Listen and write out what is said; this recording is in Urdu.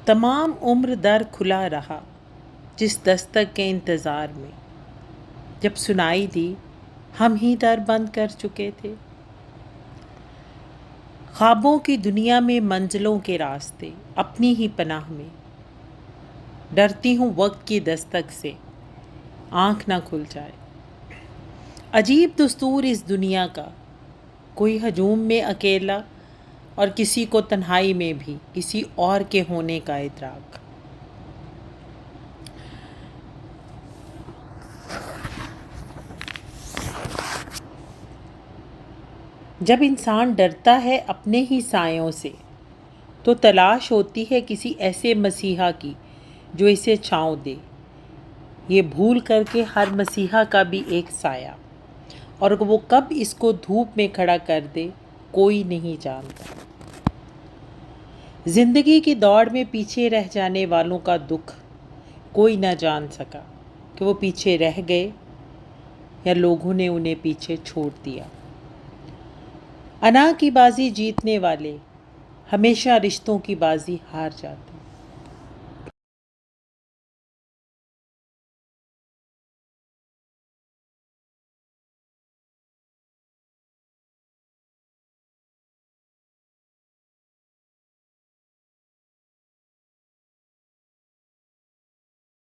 تمام عمر در کھلا رہا جس دستک کے انتظار میں، جب سنائی دی ہم ہی در بند کر چکے تھے۔ خوابوں کی دنیا میں منزلوں کے راستے اپنی ہی پناہ میں، ڈرتی ہوں وقت کی دستک سے آنکھ نہ کھل جائے۔ عجیب دستور اس دنیا کا، کوئی ہجوم میں اکیلا اور کسی کو تنہائی میں بھی کسی اور کے ہونے کا ادراک۔ جب انسان ڈرتا ہے اپنے ہی سایوں سے، تو تلاش ہوتی ہے کسی ایسے مسیحا کی جو اسے چھاؤں دے، یہ بھول کر کے ہر مسیحا کا بھی ایک سایہ، اور وہ کب اس کو دھوپ میں کھڑا کر دے کوئی نہیں جانتا۔ زندگی کی دوڑ میں پیچھے رہ جانے والوں کا دکھ کوئی نہ جان سکا کہ وہ پیچھے رہ گئے یا لوگوں نے انہیں پیچھے چھوڑ دیا۔ انا کی بازی جیتنے والے ہمیشہ رشتوں کی بازی ہار جاتے۔